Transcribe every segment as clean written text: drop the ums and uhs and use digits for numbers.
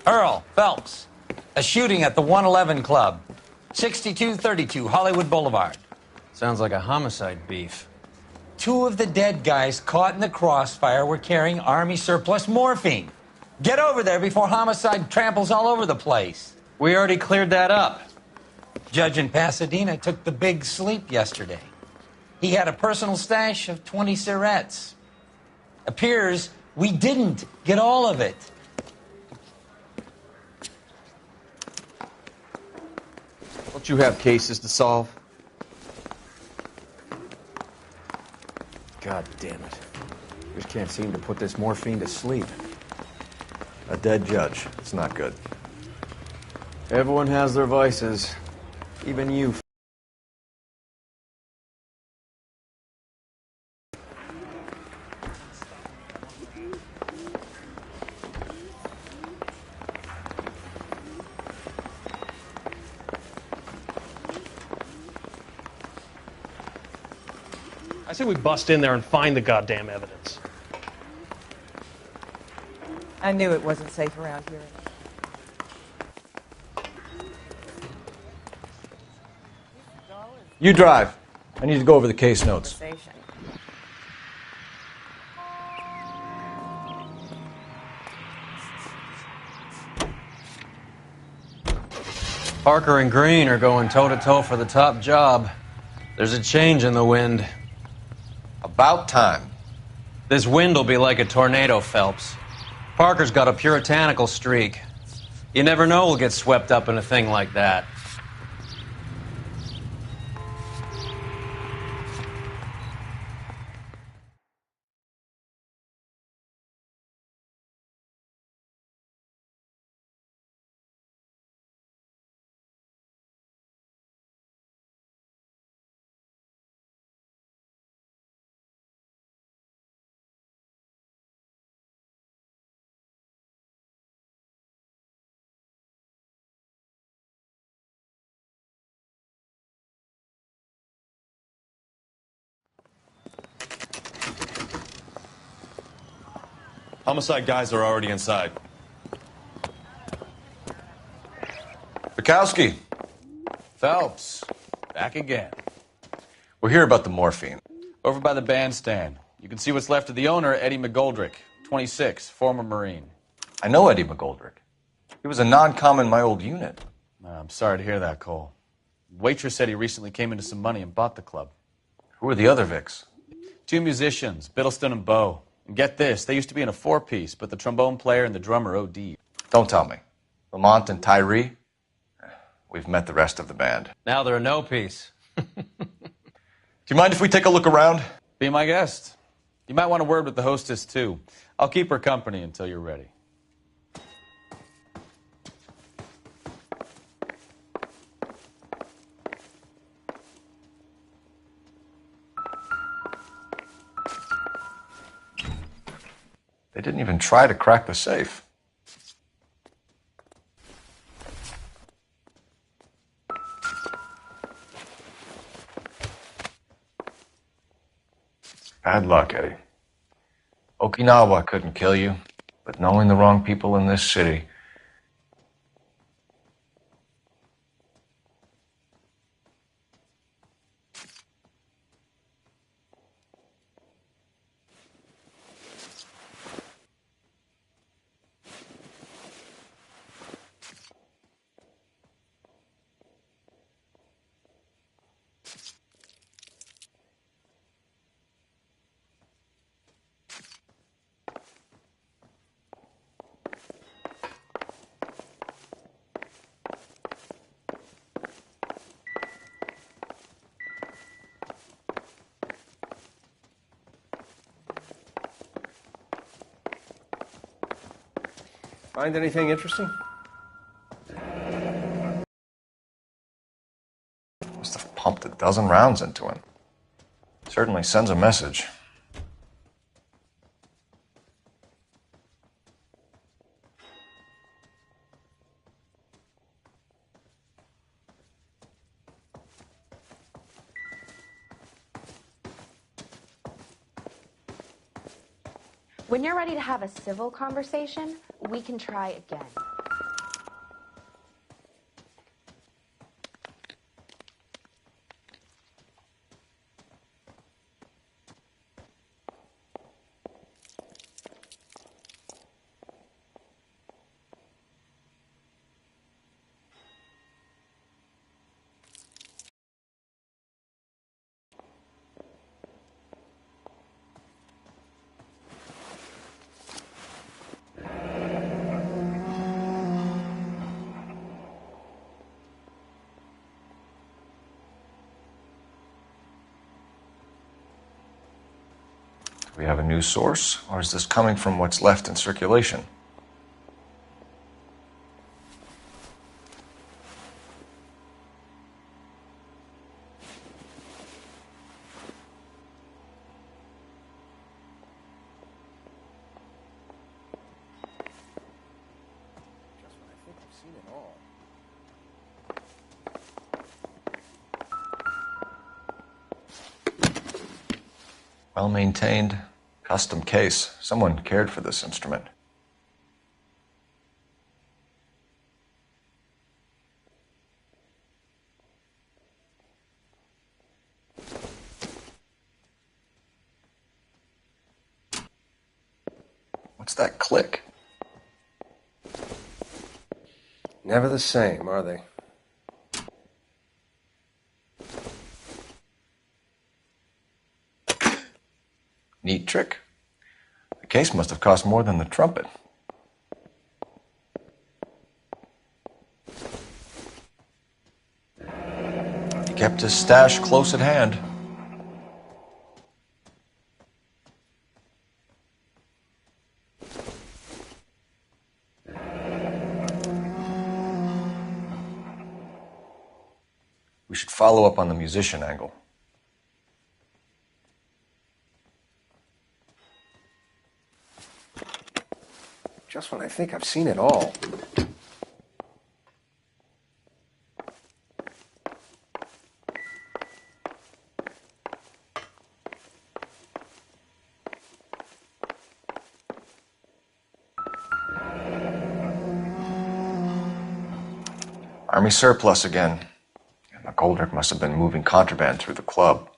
Earl Phelps, a shooting at the 111 Club, 6232 Hollywood Boulevard. Sounds like a homicide beef. 2 of the dead guys caught in the crossfire were carrying Army surplus morphine. Get over there before homicide tramples all over the place. We already cleared that up. Judge in Pasadena took the big sleep yesterday. He had a personal stash of 20 cigarettes. Appears we didn't get all of it. Don't you have cases to solve? God damn it. Just can't seem to put this morphine to sleep. A dead judge. It's not good. Everyone has their vices. Even you. I say we bust in there and find the goddamn evidence. I knew it wasn't safe around here. You drive. I need to go over the case notes. Parker and Green are going toe-to-toe for the top job. There's a change in the wind. About time. This wind will be like a tornado, Phelps. Parker's got a puritanical streak. You never know we'll get swept up in a thing like that. Homicide guys are already inside. Bukowski. Phelps, back again. We're here about the morphine. Over by the bandstand. You can see what's left of the owner, Eddie McGoldrick, 26, former Marine. I know Eddie McGoldrick. He was a non-com in my old unit. I'm sorry to hear that, Cole. Waitress said he recently came into some money and bought the club. Who are the other Vics? 2 musicians, Biddleston and Bowe. And get this, they used to be in a 4-piece, but the trombone player and the drummer OD'd. Don't tell me. Lamont and Tyree? We've met the rest of the band. Now they're a no-piece. Do you mind if we take a look around? Be my guest. You might want a word with the hostess, too. I'll keep her company until you're ready. They didn't even try to crack the safe. Bad luck, Eddie. Okinawa couldn't kill you, but knowing the wrong people in this city... Find anything interesting? Must have pumped a dozen rounds into him. Certainly sends a message. When you're ready to have a civil conversation, we can try again. Do we have a new source, or is this coming from what's left in circulation? Well-maintained, custom case. Someone cared for this instrument. What's that click? Never the same, are they? Neat trick. The case must have cost more than the trumpet. He kept his stash close at hand. We should follow up on the musician angle. Just when I think I've seen it all. Army surplus again. McGoldrick must have been moving contraband through the club.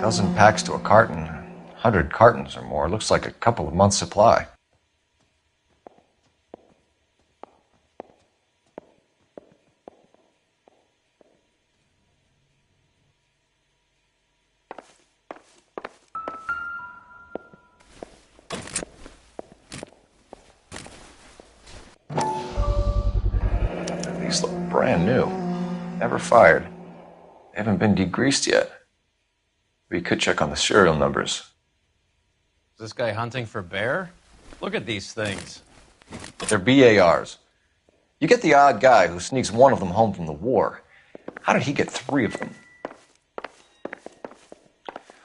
Dozen packs to a carton, 100 cartons or more. Looks like a couple of months' supply. These look brand new. Never fired. They haven't been degreased yet. We could check on the serial numbers. Is this guy hunting for bear? Look at these things. They're BARs. You get the odd guy who sneaks one of them home from the war. How did he get 3 of them?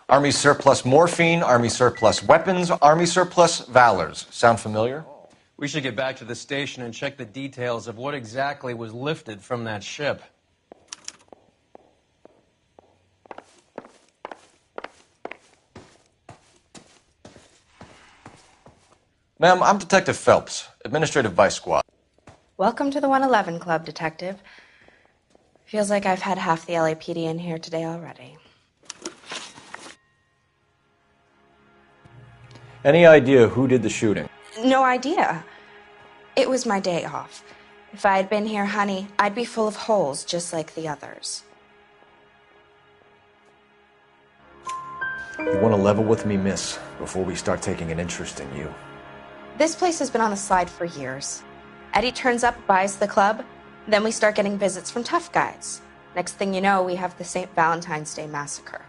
Army surplus morphine, Army surplus weapons, Army surplus valors. Sound familiar? We should get back to the station and check the details of what exactly was lifted from that ship. Ma'am, I'm Detective Phelps, Administrative Vice Squad. Welcome to the 111 Club, Detective. Feels like I've had half the LAPD in here today already. Any idea who did the shooting? No idea. It was my day off. If I had been here, honey, I'd be full of holes just like the others. You want to level with me, miss, before we start taking an interest in you. This place has been on the slide for years. Eddie turns up, buys the club, then we start getting visits from tough guys. Next thing you know, we have the St. Valentine's Day massacre.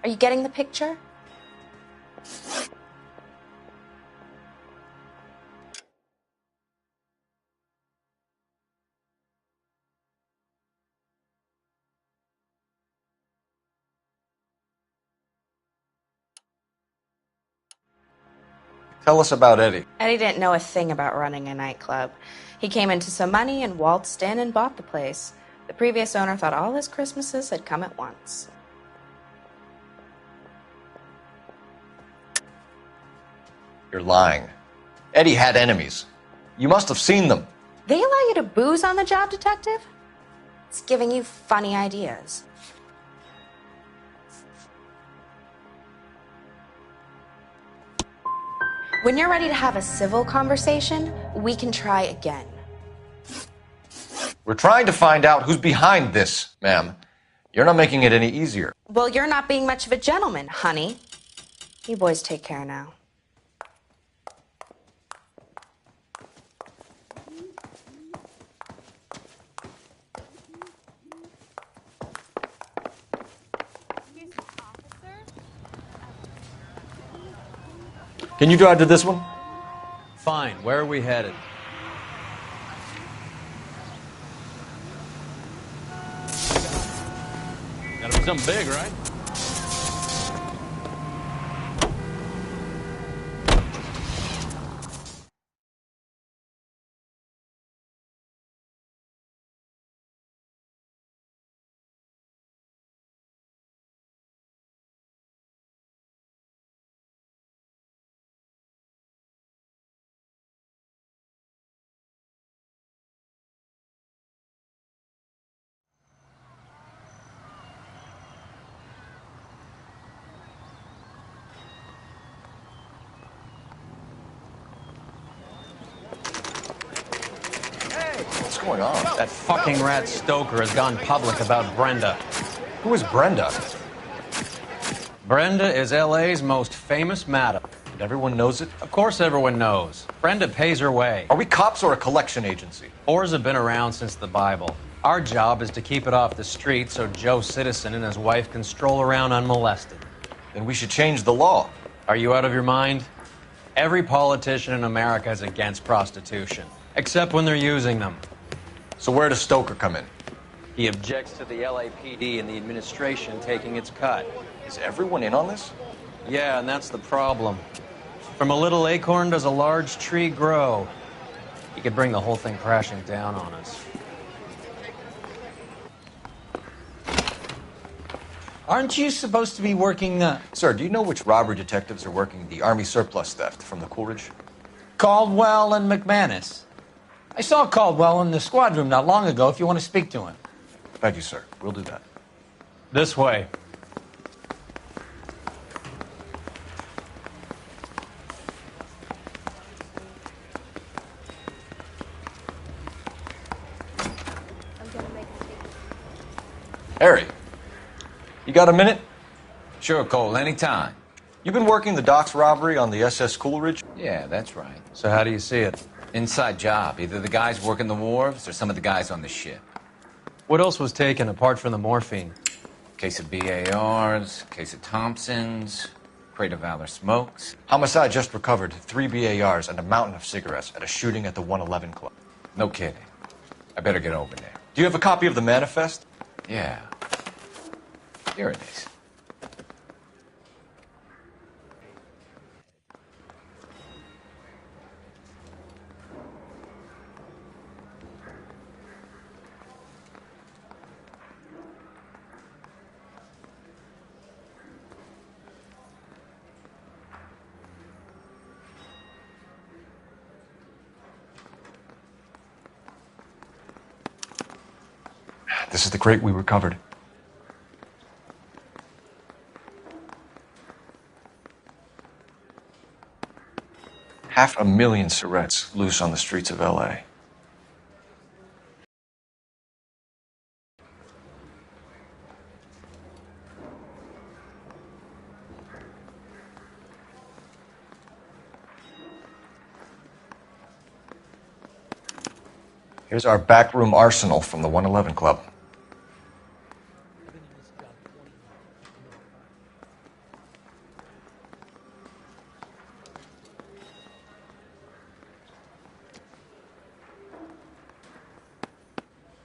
Are you getting the picture? Tell us about Eddie. Eddie didn't know a thing about running a nightclub. He came into some money and waltzed in and bought the place. The previous owner thought all his Christmases had come at once. You're lying. Eddie had enemies. You must have seen them. They allow you to booze on the job, detective? It's giving you funny ideas. When you're ready to have a civil conversation, we can try again. We're trying to find out who's behind this, ma'am. You're not making it any easier. Well, you're not being much of a gentleman, honey. You boys take care now. Can you drive to this one? Fine. Where are we headed? Gotta be something big, right? What's going on? That fucking rat Stoker has gone public about Brenda. Who is Brenda? Brenda is LA's most famous madam. And everyone knows it? Of course everyone knows. Brenda pays her way. Are we cops or a collection agency? Whores have been around since the Bible. Our job is to keep it off the street so Joe Citizen and his wife can stroll around unmolested. Then we should change the law. Are you out of your mind? Every politician in America is against prostitution, except when they're using them. So where does Stoker come in? He objects to the LAPD and the administration taking its cut. Is everyone in on this? Yeah, and that's the problem. From a little acorn does a large tree grow. He could bring the whole thing crashing down on us. Aren't you supposed to be working the... Sir, do you know which robbery detectives are working the Army surplus theft from the Coolidge? Caldwell and McManus? I saw Caldwell in the squad room not long ago if you want to speak to him. Thank you, sir. We'll do that. This way. Harry, you got a minute? Sure, Cole, anytime. You've been working the docks robbery on the SS Coolidge? Yeah, that's right. So how do you see it? Inside job. Either the guys working the wharves or some of the guys on the ship. What else was taken apart from the morphine? Case of BARs, case of Thompsons, crate of Valor smokes. Homicide just recovered 3 BARs and a mountain of cigarettes at a shooting at the 111 Club. No kidding. I better get over there. Do you have a copy of the manifest? Yeah. Here it is. This is the crate we recovered. Half a million cigarettes loose on the streets of LA. Here's our backroom arsenal from the 111 Club.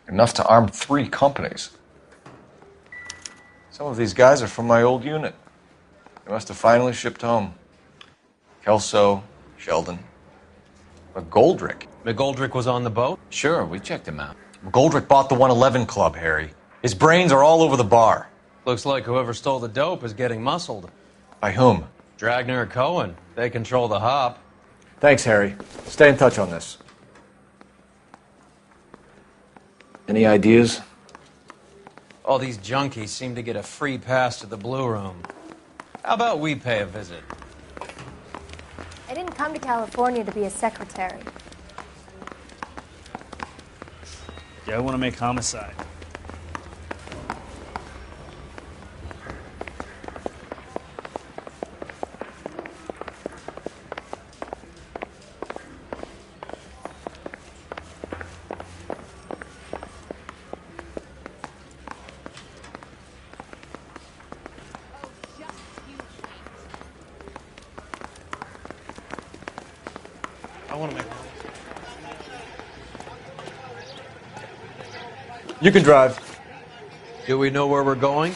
Enough to arm 3 companies. Some of these guys are from my old unit. They must have finally shipped home. Kelso, Sheldon. But Goldrick. McGoldrick was on the boat? Sure, we checked him out. Goldrick bought the 111 Club, Harry. His brains are all over the bar. Looks like whoever stole the dope is getting muscled. By whom? Dragner or Cohen. They control the hop. Thanks, Harry. Stay in touch on this. Any ideas? All these junkies seem to get a free pass to the Blue Room. How about we pay a visit? I didn't come to California to be a secretary. Yeah, I want to make homicide. I want to make money. You can drive. Do we know where we're going?